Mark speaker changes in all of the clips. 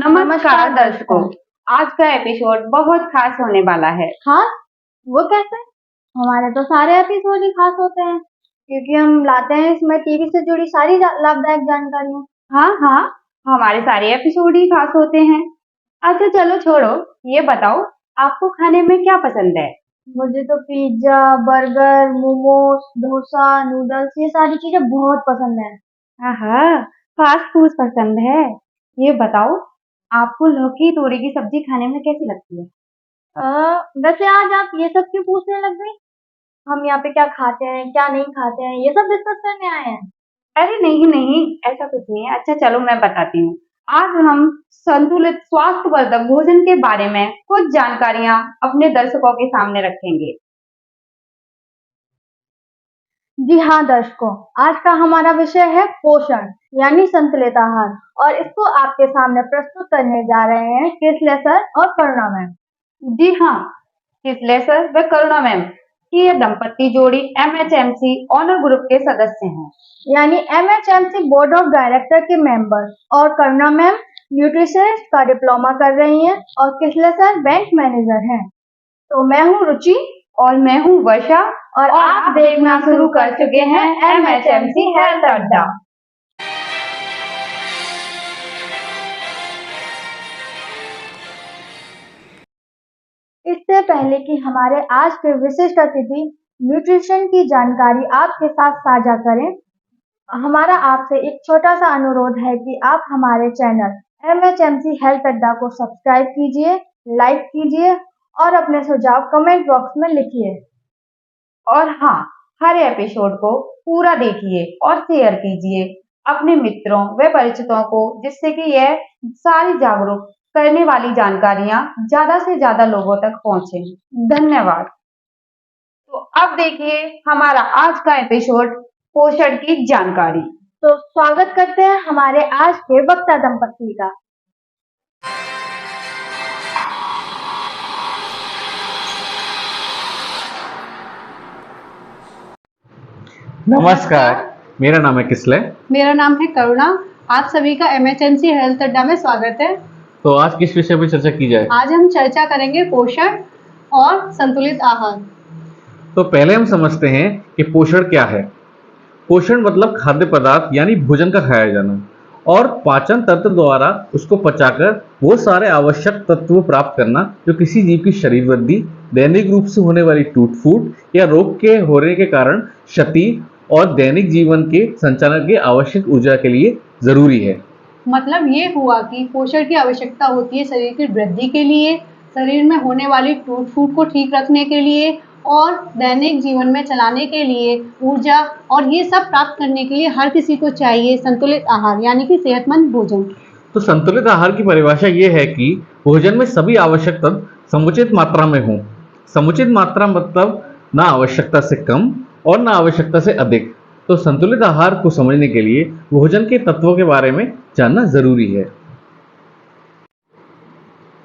Speaker 1: नमस्कार दर्शकों, आज का एपिसोड बहुत खास होने वाला है।
Speaker 2: खास? वो कैसे? हमारे तो सारे एपिसोड ही खास होते हैं क्योंकि हम लाते हैं इसमें टीवी से जुड़ी सारी लाभदायक जानकारियाँ।
Speaker 1: हाँ, हमारे सारे एपिसोड ही खास होते हैं। अच्छा चलो छोड़ो, ये बताओ आपको खाने में क्या पसंद है?
Speaker 2: मुझे तो pizza, burger, momos, dosa, noodles ये सारी चीजें बहुत पसंद है।
Speaker 1: हाँ, फास्ट फूड पसंद है। ये बताओ आपको लौकी तोरी की सब्जी खाने में कैसी लगती है?
Speaker 2: वैसे आज आप ये सब क्यों पूछने लग गई? हम यहाँ पे क्या खाते हैं, क्या नहीं खाते हैं, ये सब डिस्कस करने आए हैं।
Speaker 1: अरे नहीं, ऐसा कुछ नहीं है। अच्छा चलो मैं बताती हूँ। आज हम संतुलित स्वास्थ्यवर्धक भोजन के बारे में कुछ जानकारियां अपने दर्शकों के सामने रखेंगे।
Speaker 2: जी हाँ दर्शकों, आज का हमारा विषय है पोषण यानी संतुलित आहार और इसको आपके सामने प्रस्तुत करने जा रहे हैं किसले सर और करुणा मैम।
Speaker 1: जी हाँ, किसले सर व करुणा मैम की ये दंपत्ति जोड़ी MHMC ऑनर ग्रुप के सदस्य हैं।
Speaker 2: यानी MHMC बोर्ड ऑफ डायरेक्टर के मेंबर और करुणा मैम न्यूट्रिशनिस्ट का डिप्लोमा कर रही हैं और किसले सर बैंक मैनेजर हैं। तो मैं हूँ रुचि
Speaker 1: और मैं हूँ वर्षा
Speaker 2: और आप देखना शुरू कर चुके हैं MHMC हेल्थ अड्डा। इससे पहले कि हमारे आज के विशिष्ट अतिथि न्यूट्रिशन की जानकारी आपके साथ साझा करें, हमारा आपसे एक छोटा सा अनुरोध है कि आप हमारे चैनल MHMC हेल्थ अड्डा को सब्सक्राइब कीजिए, लाइक कीजिए और अपने सुझाव कमेंट बॉक्स में लिखिए।
Speaker 1: और हाँ, हर एपिसोड को पूरा देखिए और शेयर कीजिए अपने मित्रों व परिचितों को, जिससे कि यह सारी जागरूक करने वाली जानकारियां ज्यादा से ज्यादा लोगों तक पहुंचे। धन्यवाद। तो अब देखिए हमारा आज का एपिसोड पोषण की जानकारी।
Speaker 2: तो स्वागत करते हैं हमारे आज के वक्ता दंपत्ति का।
Speaker 3: नमस्कार, मेरा नाम है किसले।
Speaker 4: मेरा नाम है करुणा। आप सभी का MHMC हेल्थ अड्डा में स्वागत है।
Speaker 3: तो आज किस विषय पर चर्चा की जाए?
Speaker 4: आज हम चर्चा करेंगे पोषण और संतुलित आहार।
Speaker 3: तो पहले हम समझते हैं कि पोषण क्या है। पोषण मतलब खाद्य पदार्थ यानी भोजन का खाया जाना और पाचन तंत्र द्वारा उसको पचाकर वो सारे आवश्यक तत्व प्राप्त करना जो किसी जीव की शरीर वृद्धि, दैनिक रूप से होने वाली टूट फूट या रोग के होने के कारण क्षति और दैनिक जीवन के संचालन की आवश्यक ऊर्जा के लिए जरूरी है।
Speaker 4: मतलब ये हुआ कि पोषण की आवश्यकता होती है शरीर की वृद्धि के लिए, शरीर में होने वाली टूट फूट को ठीक रखने के लिए और दैनिक जीवन में चलाने के लिए ऊर्जा, और ये सब प्राप्त करने के लिए हर किसी को चाहिए संतुलित आहार यानी कि सेहतमंद भोजन।
Speaker 3: तो संतुलित आहार की परिभाषा ये है कि भोजन में सभी आवश्यक तत्व समुचित मात्रा में हों। समुचित मात्रा मतलब ना आवश्यकता से कम और ना आवश्यकता से अधिक। तो संतुलित आहार को समझने के लिए भोजन के तत्वों के बारे में जानना जरूरी है।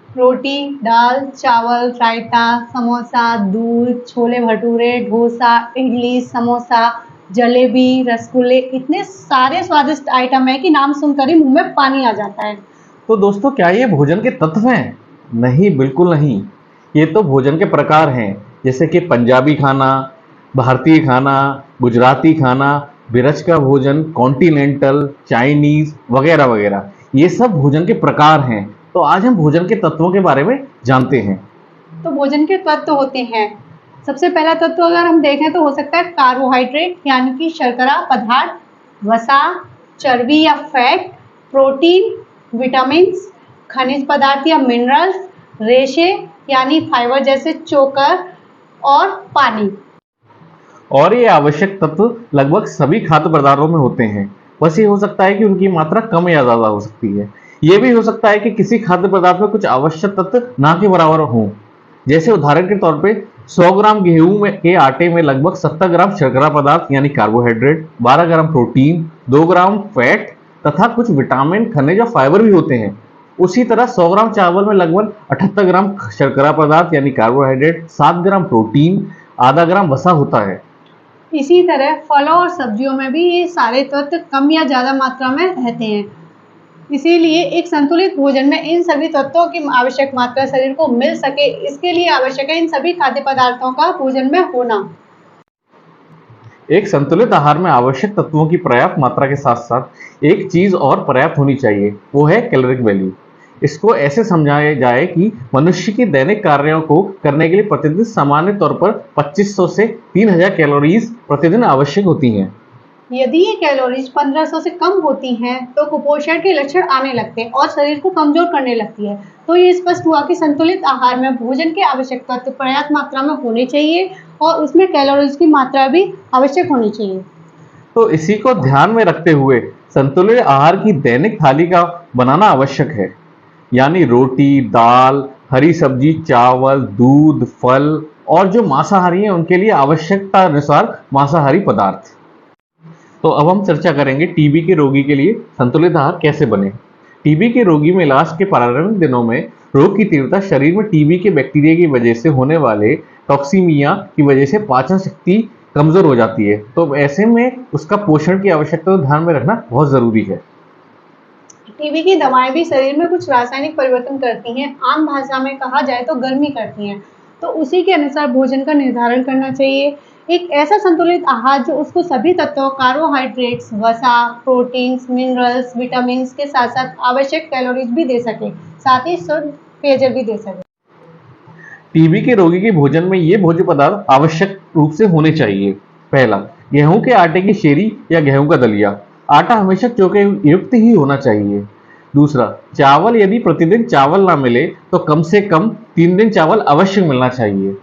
Speaker 4: रोटी, दाल, चावल, रायता, समोसा, दूध, छोले भटूरे, डोसा, इडली, समोसा, जलेबी, रसगुल्ले, इतने सारे स्वादिष्ट आइटम है कि नाम सुनकर ही मुंह में पानी आ जाता है।
Speaker 3: तो दोस्तों, क्या ये भोजन के तत्व हैं? नहीं, बिल्कुल नहीं। ये तो भोजन के प्रकार हैं, जैसे कि पंजाबी खाना, भारतीय खाना, गुजराती खाना, बिरज का भोजन, कॉन्टिनेंटल, चाइनीज वगैरह वगैरह। ये सब भोजन के प्रकार हैं। तो आज हम भोजन के तत्वों के बारे में जानते हैं।
Speaker 4: तो भोजन के तत्व होते हैं, सबसे पहला तत्व अगर हम देखें तो हो सकता है कार्बोहाइड्रेट यानी कि शर्करा पदार्थ, वसा, चर्बी या फैट, प्रोटीन, विटामिन, खनिज पदार्थ या मिनरल्स, रेशे यानी फाइबर जैसे चोकर और पानी।
Speaker 3: और ये आवश्यक तत्व लगभग सभी खाद्य पदार्थों में होते हैं। बस ये हो सकता है कि उनकी मात्रा कम या ज्यादा हो सकती है। ये भी हो सकता है कि किसी खाद्य पदार्थ में कुछ आवश्यक तत्व ना के बराबर हों। जैसे उदाहरण के तौर पे 100 ग्राम गेहूं के आटे में लगभग 70 ग्राम शर्करा पदार्थ यानी कार्बोहाइड्रेट, 12 ग्राम प्रोटीन, 2 ग्राम फैट तथा कुछ विटामिन, खनिज और फाइबर भी होते हैं। उसी तरह 100 ग्राम चावल में लगभग 78 ग्राम शर्करा पदार्थ यानी कार्बोहाइड्रेट, 7 ग्राम प्रोटीन, आधा ग्राम वसा होता है।
Speaker 4: इसी तरह फलों और सब्जियों में भी ये सारे तत्व कम या ज्यादा मात्रा में रहते हैं। इसीलिए एक संतुलित भोजन में इन सभी तत्वों की आवश्यक मात्रा शरीर को मिल सके, इसके लिए आवश्यक है इन सभी खाद्य पदार्थों का भोजन में होना।
Speaker 3: एक संतुलित आहार में आवश्यक तत्वों की पर्याप्त मात्रा के साथ साथ एक चीज और पर्याप्त होनी चाहिए, वो है कैलोरिक वैल्यू। इसको ऐसे समझाया जाए कि मनुष्य की दैनिक कार्यों को करने के लिए प्रतिदिन सामान्य तौर पर 2500 से 3000 कैलोरीज प्रतिदिन आवश्यक होती हैं।
Speaker 4: यदि ये कैलोरीज 1500 से कम होती हैं तो कुपोषण के लक्षण आने लगते हैं और शरीर को कमजोर करने लगती है। तो ये स्पष्ट हुआ कि संतुलित आहार में भोजन की आवश्यक तत्व पर्याप्त मात्रा में होने चाहिए और उसमें कैलोरीज की मात्रा भी आवश्यक होनी चाहिए।
Speaker 3: तो इसी को ध्यान में रखते हुए संतुलित आहार की दैनिक थाली का बनाना आवश्यक है, यानी रोटी, दाल, हरी सब्जी, चावल, दूध, फल और जो मांसाहारी हैं उनके लिए आवश्यकता अनुसार मांसाहारी पदार्थ। तो अब हम चर्चा करेंगे टीबी के रोगी के लिए संतुलित आहार कैसे बने। टीबी के रोगी में इलाज के प्रारंभिक दिनों में रोग की तीव्रता, शरीर में टीबी के बैक्टीरिया की वजह से होने वाले टॉक्सीमिया की वजह से पाचन शक्ति कमजोर हो जाती है। तो ऐसे में उसका पोषण की आवश्यकता को ध्यान में रखना बहुत जरूरी है।
Speaker 4: टीबी की दवाएं भी शरीर में कुछ रासायनिक परिवर्तन करती हैं, आम भाषा में कहा जाए तो गर्मी करती हैं। तो उसी के अनुसार भोजन का निर्धारण करना चाहिए। एक ऐसा संतुलित आहार जो उसको सभी तत्वों, कार्बोहाइड्रेट्स, वसा, प्रोटीन्स, मिनरल्स, विटामिन्स के साथ साथ आवश्यक कैलोरीज भी दे सके, साथ ही शुद्ध पेयजल भी दे सके।
Speaker 3: टीबी के रोगी के भोजन में ये भोज्य पदार्थ आवश्यक रूप से होने चाहिए। पहला, गेहूं के आटे की शेरी या गेहूं का दलिया। आटा हमेशा चोखे युक्त ही होना चाहिए। दूसरा, चावल, यदि प्रतिदिन चावल ना मिले तो कम से कम 3 दिन चावल अवश्य मिलना चाहिए।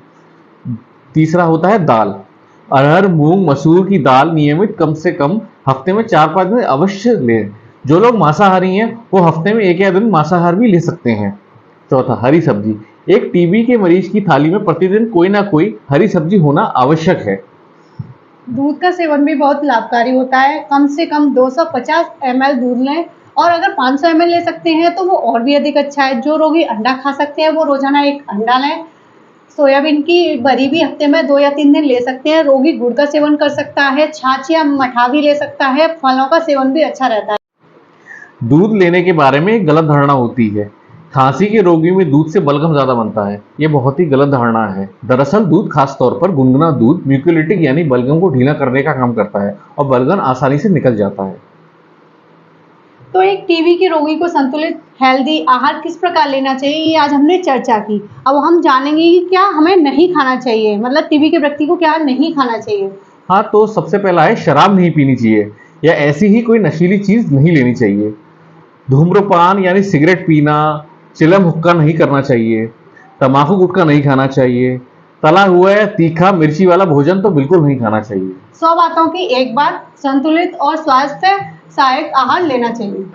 Speaker 3: तीसरा होता है दाल। अरहर, मूंग, मसूर की दाल नियमित कम से कम हफ्ते में 4-5 दिन अवश्य लें। जो लोग मांसाहारी हैं वो हफ्ते में 1 या 2 दिन मांसाहार भी ले सकते हैं। चौथा, हरी सब्जी। एक टीबी के मरीज की थाली में प्रतिदिन कोई ना कोई हरी सब्जी होना आवश्यक है।
Speaker 4: दूध का सेवन भी बहुत लाभकारी होता है। कम से कम 250 ml दूध लें और अगर 500 ml ले सकते हैं तो वो और भी अधिक अच्छा है। जो रोगी अंडा खा सकते हैं वो रोजाना 1 अंडा लें। सोयाबीन की बरी भी हफ्ते में 2 या 3 दिन ले सकते हैं। रोगी गुड़ का सेवन कर सकता है, छाछ या मठा भी ले सकता है। फलों का सेवन भी अच्छा रहता है।
Speaker 3: दूध लेने के बारे में एक गलत धारणा होती है। खांसी के रोगी में दूध से बलगम ज्यादा बनता है। ये बहुत ही गलत धारणा है। दरअसल दूध, खास तौर पर गुनगुना दूध, म्यूकोलिटिक यानी बलगम को ढीला करने का काम करता है और बलगम आसानी से निकल जाता है।
Speaker 4: तो एक टीबी के रोगी को संतुलित हेल्दी आहार किस प्रकार लेना चाहिए, ये आज हमने चर्चा की। अब हम जानेंगे कि क्या हमें नहीं खाना चाहिए, मतलब टीबी के व्यक्ति को क्या नहीं खाना चाहिए।
Speaker 3: हाँ, तो सबसे पहला है शराब नहीं पीनी चाहिए या ऐसी ही कोई नशीली चीज नहीं लेनी चाहिए। धूम्रपान यानी सिगरेट पीना, चिलम हुक्का नहीं करना चाहिए। तम्बाकू गुटखा नहीं खाना चाहिए। तला हुआ या तीखा मिर्ची वाला भोजन तो बिल्कुल नहीं खाना चाहिए।
Speaker 4: 100 बातों की एक बात, संतुलित और स्वास्थ्य सहायक आहार लेना चाहिए।